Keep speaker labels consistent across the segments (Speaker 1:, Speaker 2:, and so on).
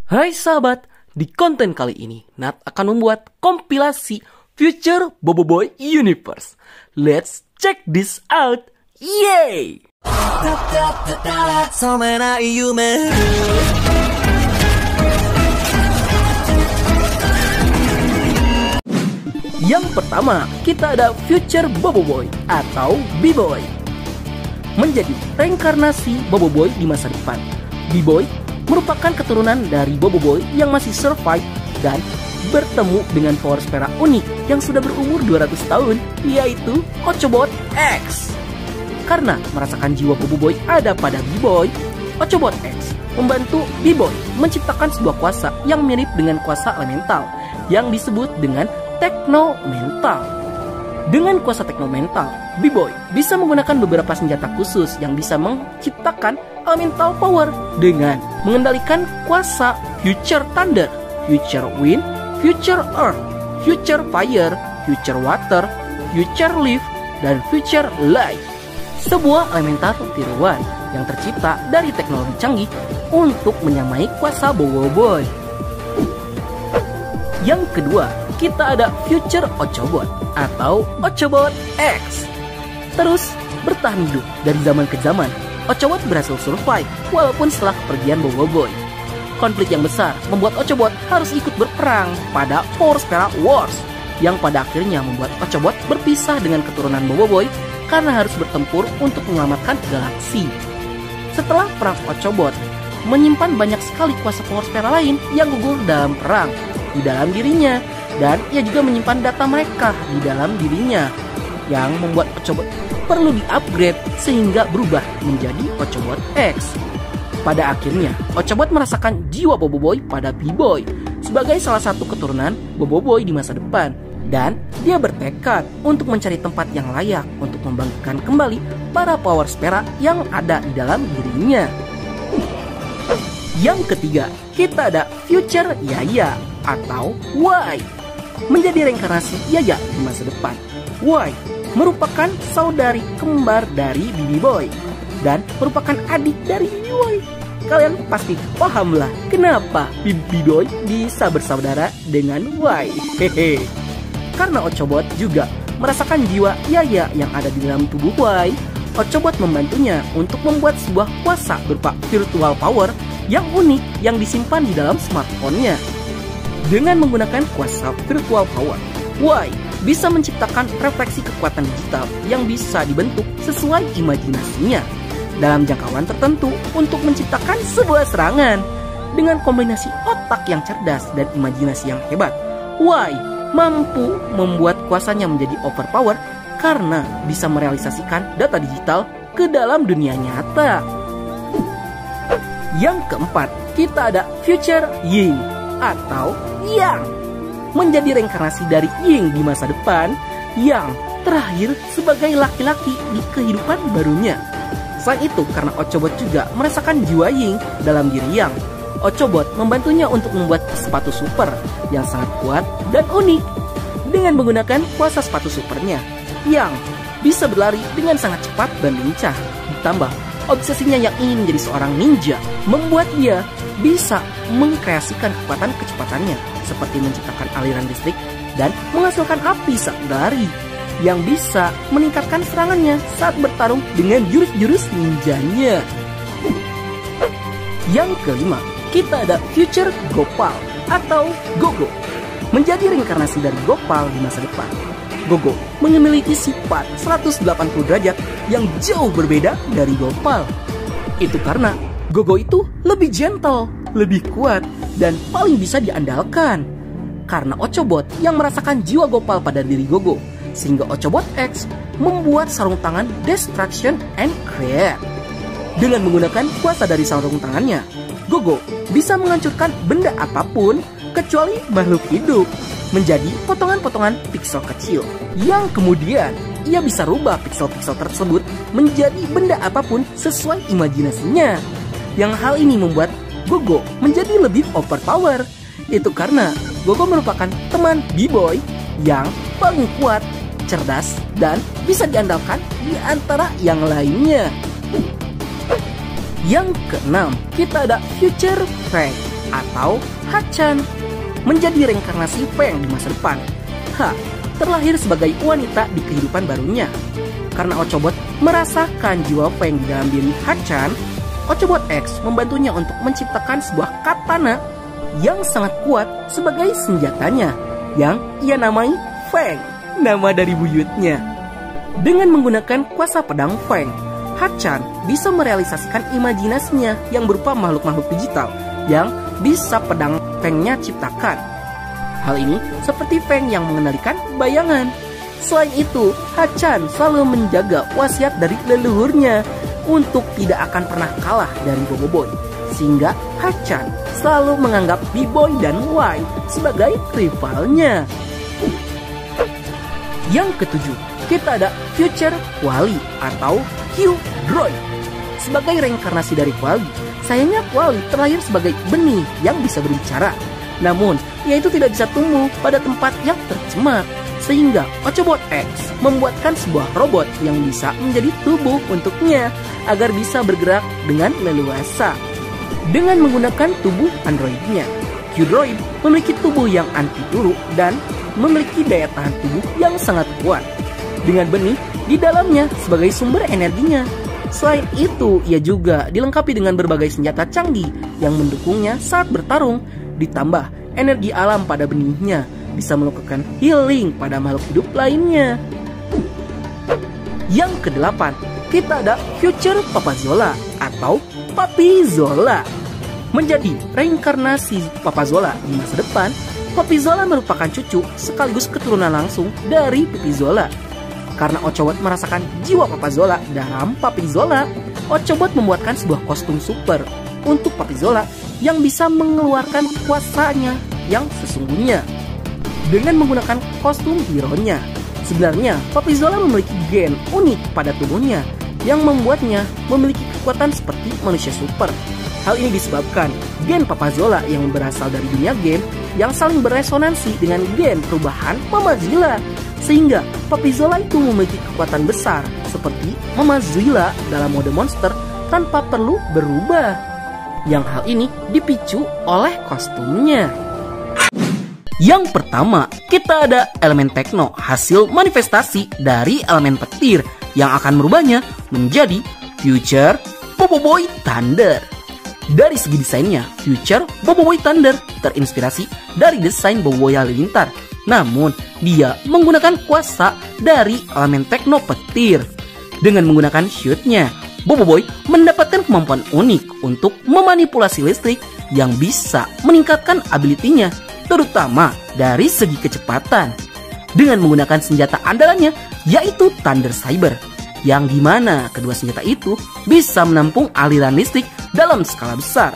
Speaker 1: Hai sahabat, di konten kali ini Nat akan membuat kompilasi Future Boboiboy Universe. Let's check this out. Yay! Yang pertama, kita ada Future Boboiboy atau B-Boy. Menjadi reinkarnasi Boboiboy di masa depan. B-Boy merupakan keturunan dari Boboiboy yang masih survive dan bertemu dengan power spera unik yang sudah berumur 200 tahun, yaitu Ochobot X. Karena merasakan jiwa Boboiboy ada pada B-Boy, Ochobot X membantu B-Boy menciptakan sebuah kuasa yang mirip dengan kuasa elemental yang disebut dengan teknomental. Dengan kuasa teknomental, B-Boy bisa menggunakan beberapa senjata khusus yang bisa menciptakan elemental power dengan mengendalikan kuasa Future Thunder, Future Wind, Future Earth, Future Fire, Future Water, Future Leaf, dan Future Light. Sebuah elemental tiruan yang tercipta dari teknologi canggih untuk menyamai kuasa Boboiboy. Yang kedua, kita ada Future Ochobot atau Ochobot X. Terus bertahan hidup dari zaman ke zaman, Ochobot berhasil survive walaupun setelah kepergian Boboiboy. Konflik yang besar membuat Ochobot harus ikut berperang pada Power Spera Wars, yang pada akhirnya membuat Ochobot berpisah dengan keturunan Boboiboy karena harus bertempur untuk menyelamatkan galaksi. Setelah perang, Ochobot menyimpan banyak sekali kuasa Power Spera lain yang gugur dalam perang di dalam dirinya, dan ia juga menyimpan data mereka di dalam dirinya yang membuat Ochobot perlu di-upgrade sehingga berubah menjadi Ochobot X. Pada akhirnya, Ochobot merasakan jiwa Boboiboy pada B-Boy sebagai salah satu keturunan Boboiboy di masa depan, dan dia bertekad untuk mencari tempat yang layak untuk membangkitkan kembali para power spera yang ada di dalam dirinya. Yang ketiga, kita ada Future Yaya atau Y. Menjadi reinkarnasi Yaya di masa depan, Y merupakan saudari kembar dari B-Boy dan merupakan adik dari B-Boy. Kalian pasti pahamlah kenapa B-Boy bisa bersaudara dengan Y. Hehe. Karena Ochobot juga merasakan jiwa Yaya yang ada di dalam tubuh Y, Ochobot membantunya untuk membuat sebuah kuasa berupa virtual power yang unik yang disimpan di dalam smartphone-nya. Dengan menggunakan kuasa virtual power, Y bisa menciptakan refleksi kekuatan digital yang bisa dibentuk sesuai imajinasinya dalam jangkauan tertentu untuk menciptakan sebuah serangan. Dengan kombinasi otak yang cerdas dan imajinasi yang hebat, Y mampu membuat kuasanya menjadi overpower karena bisa merealisasikan data digital ke dalam dunia nyata. Yang keempat, kita ada Future Ying atau Yang. Menjadi reinkarnasi dari Ying di masa depan, Yang terakhir sebagai laki-laki di kehidupan barunya. Selain itu, karena Ochobot juga merasakan jiwa Ying dalam diri Yang, Ochobot membantunya untuk membuat sepatu super yang sangat kuat dan unik. Dengan menggunakan kuasa sepatu supernya, Yang bisa berlari dengan sangat cepat dan lincah. Ditambah obsesinya yang ingin menjadi seorang ninja membuat dia bisa mengkreasikan kekuatan kecepatannya seperti menciptakan aliran listrik dan menghasilkan api saat berlari yang bisa meningkatkan serangannya saat bertarung dengan jurus-jurus ninjanya. Yang kelima, kita ada Future Gopal atau Gogo. Menjadi reinkarnasi dari Gopal di masa depan, Gogo memiliki sifat 180 derajat yang jauh berbeda dari Gopal. Itu karena Gogo itu lebih gentle, lebih kuat, dan paling bisa diandalkan. Karena Ochobot yang merasakan jiwa Gopal pada diri Gogo, sehingga Ochobot X membuat sarung tangan Destruction and Create. Dengan menggunakan kuasa dari sarung tangannya, Gogo bisa menghancurkan benda apapun kecuali makhluk hidup menjadi potongan-potongan piksel kecil, yang kemudian ia bisa rubah piksel-piksel tersebut menjadi benda apapun sesuai imajinasinya. Yang hal ini membuat Gogo menjadi lebih overpower. Itu karena Gogo merupakan teman B-Boy yang paling kuat, cerdas, dan bisa diandalkan di antara yang lainnya. Yang keenam, kita ada Future Frank atau Hachan, menjadi reinkarnasi Feng di masa depan. Terlahir sebagai wanita di kehidupan barunya. Karena Ochobot merasakan jiwa Feng di dalam diri Hachan, Ochobot X membantunya untuk menciptakan sebuah katana yang sangat kuat sebagai senjatanya, yang ia namai Feng, nama dari buyutnya. Dengan menggunakan kuasa pedang Feng, Hachan bisa merealisasikan imajinasinya yang berupa makhluk-makhluk digital yang bisa pedang Feng-nya ciptakan. Hal ini seperti Feng yang mengendalikan bayangan. Selain itu, Hachan selalu menjaga wasiat dari leluhurnya untuk tidak akan pernah kalah dari Boboiboy, sehingga Hachan selalu menganggap B-Boy dan Y sebagai rivalnya. Yang ketujuh, kita ada Future Quali atau Q-Droid. Sebagai reinkarnasi dari Quali, sayangnya Quali terlahir sebagai benih yang bisa berbicara. Namun, ia itu tidak bisa tumbuh pada tempat yang tercemar, sehingga Ochobot X membuatkan sebuah robot yang bisa menjadi tubuh untuknya agar bisa bergerak dengan leluasa. Dengan menggunakan tubuh androidnya, Q-Droid memiliki tubuh yang anti peluru dan memiliki daya tahan tubuh yang sangat kuat, dengan benih di dalamnya sebagai sumber energinya. Selain itu, ia juga dilengkapi dengan berbagai senjata canggih yang mendukungnya saat bertarung, ditambah energi alam pada benihnya bisa melakukan healing pada makhluk hidup lainnya. Yang kedelapan, kita ada Future Papa Zola atau Papi Zola. Menjadi reinkarnasi Papa Zola di masa depan, Papi Zola merupakan cucu sekaligus keturunan langsung dari Pipi Zola. Karena Ochobot merasakan jiwa Papa Zola dalam Papi Zola, Ochobot membuatkan sebuah kostum super untuk Papi Zola yang bisa mengeluarkan kuasanya yang sesungguhnya. Dengan menggunakan kostum hero-nya, sebenarnya Papi Zola memiliki gen unik pada tubuhnya yang membuatnya memiliki kekuatan seperti manusia super. Hal ini disebabkan gen Papa Zola yang berasal dari dunia game yang saling beresonansi dengan gen perubahan Mama Zilla, sehingga Papi Zola itu memiliki kekuatan besar seperti Mama Zilla dalam mode monster tanpa perlu berubah. Yang hal ini dipicu oleh kostumnya. Yang pertama, kita ada elemen tekno, hasil manifestasi dari elemen petir yang akan merubahnya menjadi Future Boboiboy Thunder. Dari segi desainnya, Future Boboiboy Thunder terinspirasi dari desain Boboiboy Halilintar. Namun, dia menggunakan kuasa dari elemen tekno petir. Dengan menggunakan shootnya, Boboiboy mendapatkan kemampuan unik untuk memanipulasi listrik yang bisa meningkatkan ability-nya, terutama dari segi kecepatan. Dengan menggunakan senjata andalannya, yaitu Thunder Cyber, yang dimana kedua senjata itu bisa menampung aliran listrik dalam skala besar,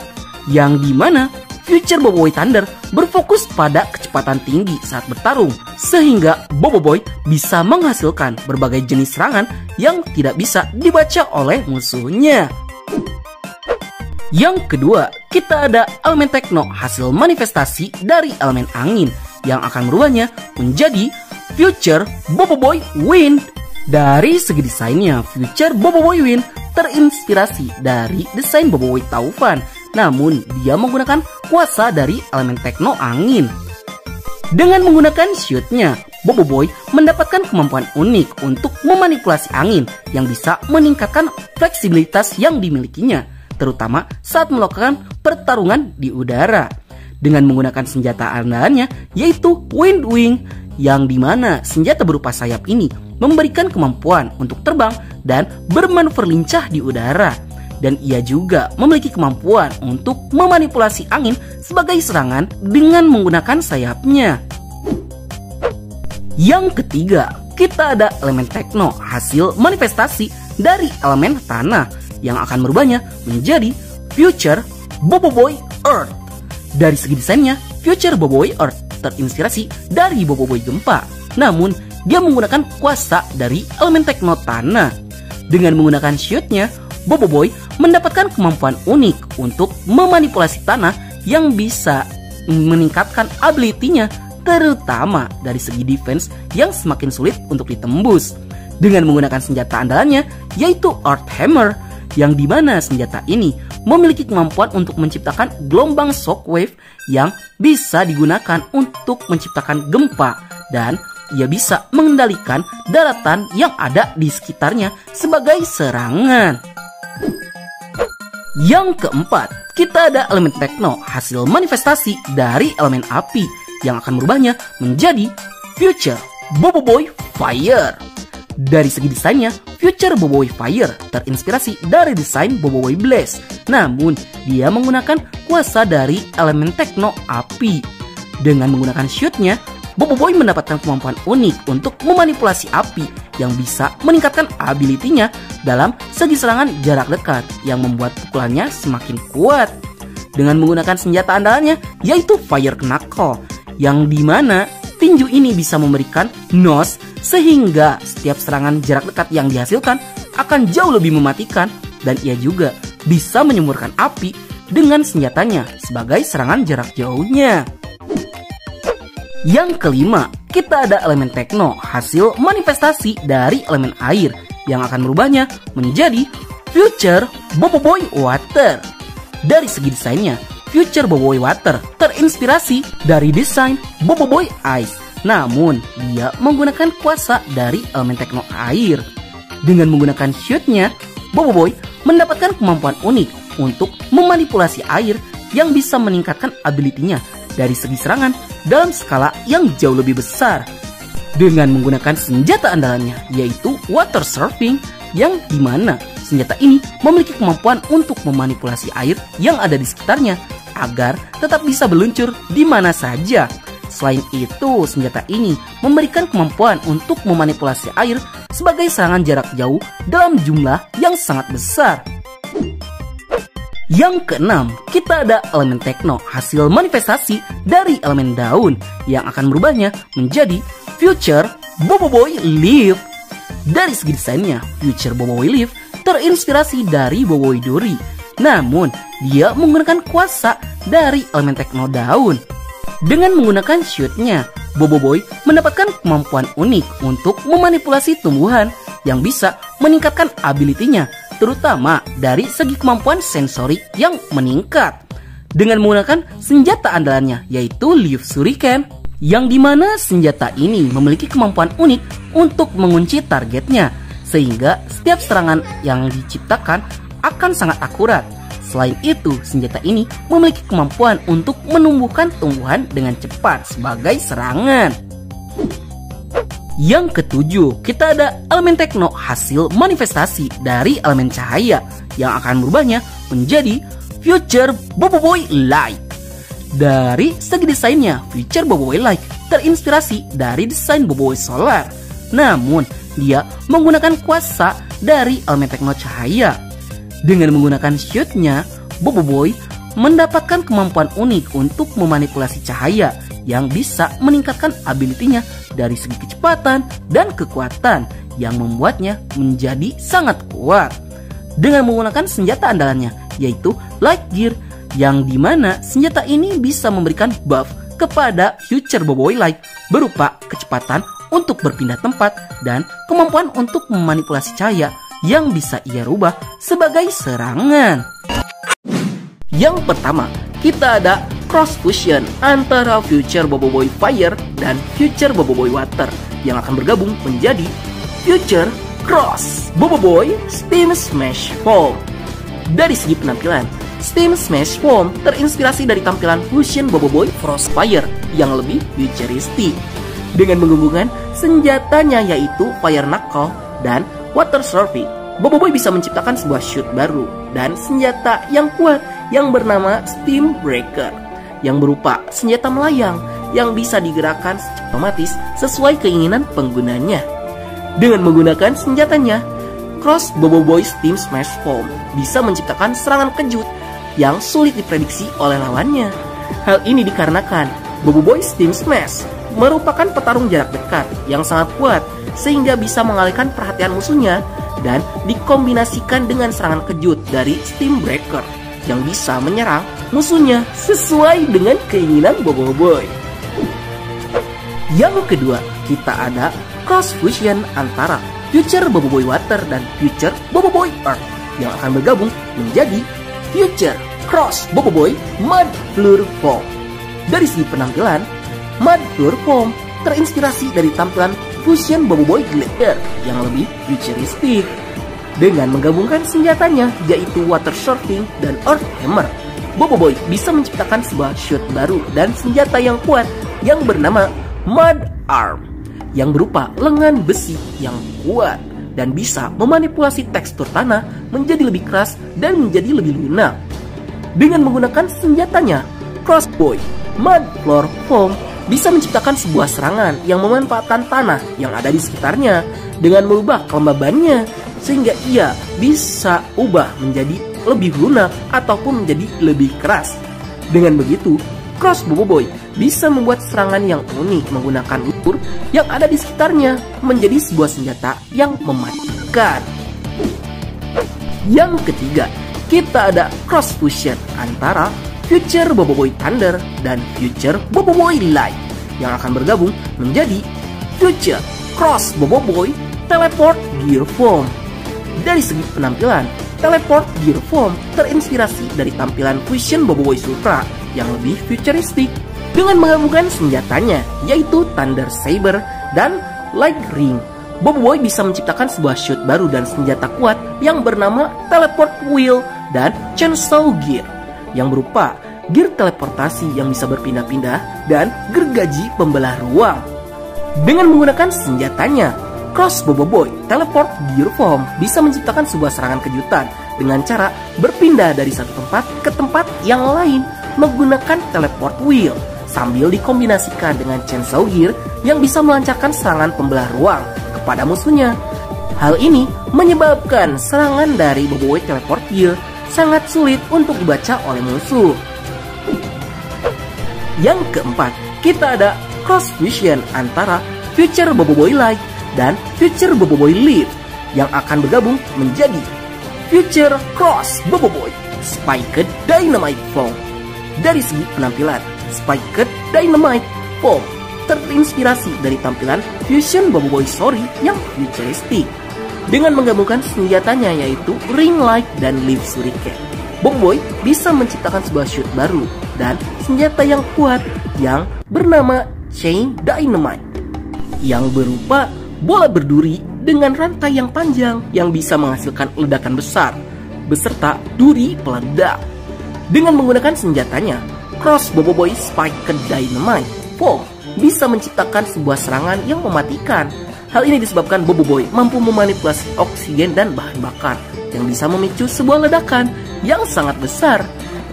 Speaker 1: yang dimana Future Boboiboy Thunder berfokus pada kecepatan tinggi saat bertarung, sehingga Boboiboy bisa menghasilkan berbagai jenis serangan yang tidak bisa dibaca oleh musuhnya. Yang kedua, kita ada elemen tekno, hasil manifestasi dari elemen angin yang akan merubahnya menjadi Future Boboiboy Wind. Dari segi desainnya, Future Boboiboy Wind terinspirasi dari desain Boboiboy Taufan, namun dia menggunakan kuasa dari elemen tekno angin. Dengan menggunakan shootnya, Boboiboy mendapatkan kemampuan unik untuk memanipulasi angin yang bisa meningkatkan fleksibilitas yang dimilikinya, terutama saat melakukan pertarungan di udara. Dengan menggunakan senjata andalannya, yaitu Wind Wing, yang dimana senjata berupa sayap ini memberikan kemampuan untuk terbang dan bermanuver lincah di udara. Dan ia juga memiliki kemampuan untuk memanipulasi angin sebagai serangan dengan menggunakan sayapnya. Yang ketiga, kita ada elemen tekno, hasil manifestasi dari elemen tanah yang akan merubahnya menjadi Future Boboiboy Earth. Dari segi desainnya, Future Boboiboy Earth terinspirasi dari Boboiboy Gempa, namun dia menggunakan kuasa dari elemen tekno tanah. Dengan menggunakan shootnya, Boboiboy mendapatkan kemampuan unik untuk memanipulasi tanah yang bisa meningkatkan ability-nya, terutama dari segi defense yang semakin sulit untuk ditembus. Dengan menggunakan senjata andalannya, yaitu Earth Hammer, yang dimana senjata ini memiliki kemampuan untuk menciptakan gelombang shockwave yang bisa digunakan untuk menciptakan gempa, dan ia bisa mengendalikan daratan yang ada di sekitarnya sebagai serangan. Yang keempat, kita ada elemen tekno, hasil manifestasi dari elemen api yang akan merubahnya menjadi Future Boboiboy Fire. Dari segi desainnya, Future Boboiboy Fire terinspirasi dari desain Boboiboy Blaze. Namun, dia menggunakan kuasa dari elemen tekno api. Dengan menggunakan shootnya, Boboiboy mendapatkan kemampuan unik untuk memanipulasi api yang bisa meningkatkan ability-nya dalam segi serangan jarak dekat yang membuat pukulannya semakin kuat. Dengan menggunakan senjata andalannya yaitu Fire Knuckle, yang dimana tinju ini bisa memberikan nose sehingga setiap serangan jarak dekat yang dihasilkan akan jauh lebih mematikan, dan ia juga bisa menyemburkan api dengan senjatanya sebagai serangan jarak jauhnya. Yang kelima, kita ada elemen tekno, hasil manifestasi dari elemen air yang akan merubahnya menjadi Future Boboiboy Water. Dari segi desainnya, Future Boboiboy Water terinspirasi dari desain Boboiboy Ice. Namun, dia menggunakan kuasa dari elemen tekno air. Dengan menggunakan shootnya, Boboiboy mendapatkan kemampuan unik untuk memanipulasi air yang bisa meningkatkan ability-nya dari segi serangan dalam skala yang jauh lebih besar. Dengan menggunakan senjata andalannya yaitu Water Surfing, yang dimana senjata ini memiliki kemampuan untuk memanipulasi air yang ada di sekitarnya agar tetap bisa meluncur di mana saja. Selain itu, senjata ini memberikan kemampuan untuk memanipulasi air sebagai serangan jarak jauh dalam jumlah yang sangat besar. Yang keenam, kita ada elemen tekno, hasil manifestasi dari elemen daun yang akan merubahnya menjadi Future Boboiboy Leaf. Dari segi desainnya, Future Boboiboy Leaf terinspirasi dari Boboiboy Duri. Namun, dia menggunakan kuasa dari elemen tekno daun. Dengan menggunakan shootnya, Boboiboy mendapatkan kemampuan unik untuk memanipulasi tumbuhan yang bisa meningkatkan ability-nya, terutama dari segi kemampuan sensorik yang meningkat. Dengan menggunakan senjata andalannya yaitu Leaf Shuriken, yang dimana senjata ini memiliki kemampuan unik untuk mengunci targetnya, sehingga setiap serangan yang diciptakan akan sangat akurat. Selain itu, senjata ini memiliki kemampuan untuk menumbuhkan tumbuhan dengan cepat sebagai serangan. Yang ketujuh, kita ada elemen tekno, hasil manifestasi dari elemen cahaya yang akan merubahnya menjadi Future Boboiboy Light. Dari segi desainnya, Future Boboiboy Light terinspirasi dari desain Boboiboy Solar. Namun, dia menggunakan kuasa dari elemen tekno cahaya. Dengan menggunakan shootnya, Boboiboy mendapatkan kemampuan unik untuk memanipulasi cahaya yang bisa meningkatkan ability-nya dari segi kecepatan dan kekuatan yang membuatnya menjadi sangat kuat. Dengan menggunakan senjata andalannya yaitu Light Gear, yang dimana senjata ini bisa memberikan buff kepada Future Boboiboy Light berupa kecepatan untuk berpindah tempat dan kemampuan untuk memanipulasi cahaya yang bisa ia rubah sebagai serangan. Yang pertama, kita ada cross fusion antara Future Boboiboy Fire dan Future Boboiboy Water yang akan bergabung menjadi Future Cross Boboiboy Steam Smash Foam. Dari segi penampilan, Steam Smash Foam terinspirasi dari tampilan fusion Boboiboy Frostfire yang lebih futuristik. Dengan menggabungkan senjatanya yaitu Fire Knuckle dan Water Surfing, Boboiboy bisa menciptakan sebuah shoot baru dan senjata yang kuat yang bernama Steam Breaker, yang berupa senjata melayang yang bisa digerakkan secara otomatis sesuai keinginan penggunanya. Dengan menggunakan senjatanya, Cross Boboiboy Steam Smash Foam bisa menciptakan serangan kejut yang sulit diprediksi oleh lawannya. Hal ini dikarenakan Boboiboy Steam Smash merupakan petarung jarak dekat yang sangat kuat sehingga bisa mengalihkan perhatian musuhnya, dan dikombinasikan dengan serangan kejut dari Steam Breaker yang bisa menyerang musuhnya sesuai dengan keinginan Boboiboy. Yang kedua, kita ada cross fusion antara Future Boboiboy Water dan Future Boboiboy Earth yang akan bergabung menjadi Future Cross Boboiboy Mudfleur Foam. Dari segi penampilan, Mudfleur Foam terinspirasi dari tampilan Fusion Boboiboy Glider yang lebih futuristik. Dengan menggabungkan senjatanya yaitu Water Surfing dan Earth Hammer, Boboiboy bisa menciptakan sebuah shoot baru dan senjata yang kuat yang bernama Mud Arm, yang berupa lengan besi yang kuat dan bisa memanipulasi tekstur tanah menjadi lebih keras dan menjadi lebih lunak. Dengan menggunakan senjatanya, Crossboy Mudfleur Foam bisa menciptakan sebuah serangan yang memanfaatkan tanah yang ada di sekitarnya dengan merubah kelembabannya sehingga ia bisa ubah menjadi lebih lunak ataupun menjadi lebih keras. Dengan begitu, Cross Boboiboy bisa membuat serangan yang unik menggunakan lumpur yang ada di sekitarnya menjadi sebuah senjata yang mematikan. Yang ketiga, kita ada cross fusion antara Future Boboiboy Thunder dan Future Boboiboy Light yang akan bergabung menjadi Future Cross Boboiboy Teleport Gear Foam. Dari segi penampilan, Teleport Gear Foam terinspirasi dari tampilan Fusion Boboiboy Supra yang lebih futuristik dengan menggabungkan senjatanya yaitu Thunder Saber dan Light Ring. Boboiboy bisa menciptakan sebuah shoot baru dan senjata kuat yang bernama Teleport Wheel dan Chainsaw Gear yang berupa gear teleportasi yang bisa berpindah-pindah dan gergaji pembelah ruang. Dengan menggunakan senjatanya, Cross Boboiboy Teleport Gear Foam bisa menciptakan sebuah serangan kejutan dengan cara berpindah dari satu tempat ke tempat yang lain menggunakan Teleport Wheel sambil dikombinasikan dengan Chainsaw Gear yang bisa melancarkan serangan pembelah ruang kepada musuhnya. Hal ini menyebabkan serangan dari Boboiboy Teleport Gear sangat sulit untuk dibaca oleh musuh. Yang keempat, kita ada cross fusion antara Future Boboiboy Light dan Future Boboiboy Lift yang akan bergabung menjadi Future Cross Boboiboy Spiked Dynamite Foam. Dari segi penampilan, Spiked Dynamite Foam terinspirasi dari tampilan Fusion Boboiboy Sori yang futuristik dengan menggabungkan senjatanya yaitu Ring Light dan Leaf Shuriken. Boboiboy bisa menciptakan sebuah shoot baru dan senjata yang kuat yang bernama Chain Dynamite yang berupa bola berduri dengan rantai yang panjang yang bisa menghasilkan ledakan besar beserta duri peledak. Dengan menggunakan senjatanya, Cross Boboiboy Spiked Dynamite Foam bisa menciptakan sebuah serangan yang mematikan. Hal ini disebabkan Boboiboy mampu memanipulasi oksigen dan bahan bakar yang bisa memicu sebuah ledakan yang sangat besar.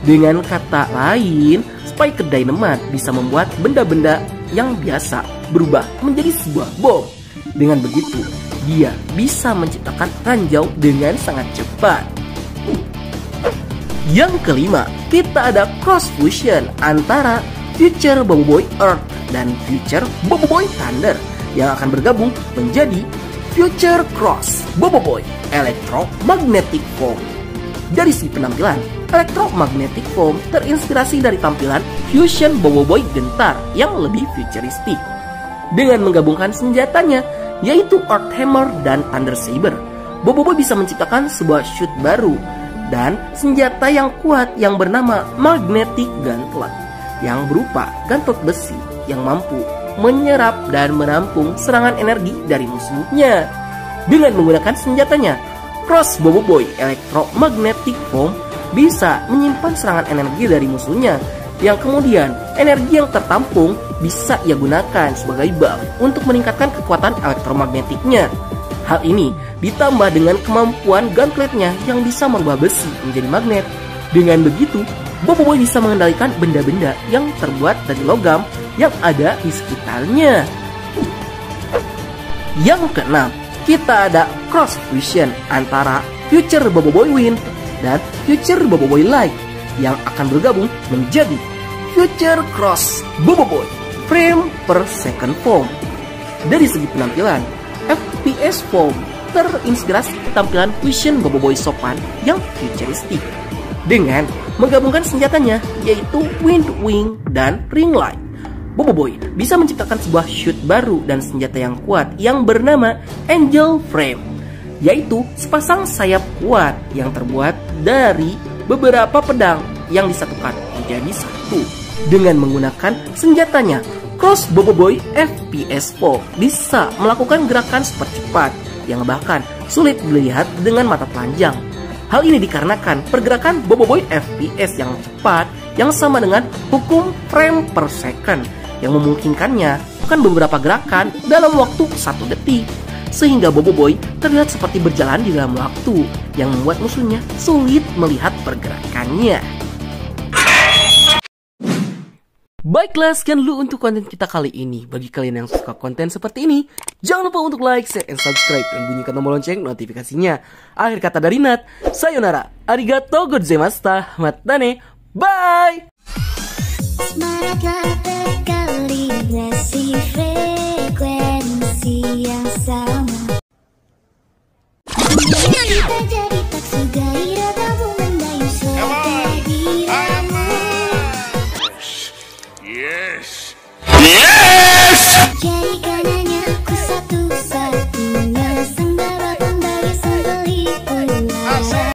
Speaker 1: Dengan kata lain, Spiked Dynamite bisa membuat benda-benda yang biasa berubah menjadi sebuah bom. Dengan begitu, dia bisa menciptakan ranjau dengan sangat cepat. Yang kelima, kita ada cross fusion antara Future Boboiboy Earth dan Future Boboiboy Thunder yang akan bergabung menjadi Future Cross Boboiboy Electromagnetic Foam. Dari segi penampilan, Electromagnetic Foam terinspirasi dari tampilan Fusion Boboiboy Gentar yang lebih futuristik. Dengan menggabungkan senjatanya yaitu Earth Hammer dan Thunder Saber, Boboiboy bisa menciptakan sebuah shoot baru dan senjata yang kuat yang bernama Magnetic Gauntlet yang berupa gauntlet besi yang mampu menyerap dan menampung serangan energi dari musuhnya. Dengan menggunakan senjatanya, Cross Boboiboy Electromagnetic Foam bisa menyimpan serangan energi dari musuhnya yang kemudian energi yang tertampung bisa ia gunakan sebagai buff untuk meningkatkan kekuatan elektromagnetiknya. Hal ini ditambah dengan kemampuan gauntletnya yang bisa merubah besi menjadi magnet. Dengan begitu, Boboiboy bisa mengendalikan benda-benda yang terbuat dari logam yang ada di sekitarnya. Yang keenam, kita ada cross fusion antara Future Boboiboy Wind dan Future Boboiboy Light yang akan bergabung menjadi Future Cross Boboiboy Frame per Second Foam. Dari segi penampilan, FPS Foam terinspirasi tampilan Fusion Boboiboy sopan yang futuristik dengan menggabungkan senjatanya yaitu Wind Wing dan Ring Light. Boboiboy bisa menciptakan sebuah shoot baru dan senjata yang kuat yang bernama Angel Frame yaitu sepasang sayap kuat yang terbuat dari beberapa pedang yang disatukan menjadi satu. Dengan menggunakan senjatanya, Cross Boboiboy FPS4 bisa melakukan gerakan super cepat yang bahkan sulit dilihat dengan mata telanjang. Hal ini dikarenakan pergerakan Boboiboy FPS yang cepat yang sama dengan hukum frame per second yang memungkinkannya melakukan beberapa gerakan dalam waktu 1 detik, sehingga Boboiboy terlihat seperti berjalan di dalam waktu yang membuat musuhnya sulit melihat pergerakannya. Baiklah, sekian dulu untuk konten kita kali ini. Bagi kalian yang suka konten seperti ini, jangan lupa untuk like, share, and subscribe, dan bunyikan tombol lonceng notifikasinya. Akhir kata dari Nat, sayonara, arigatou gozaimashita, matane, bye!
Speaker 2: Semangatlah berkalibrasi frekuensi yang sama. Kita jadi tak segairah kamu mendayu serta diramu. Yes! Yes! Jadi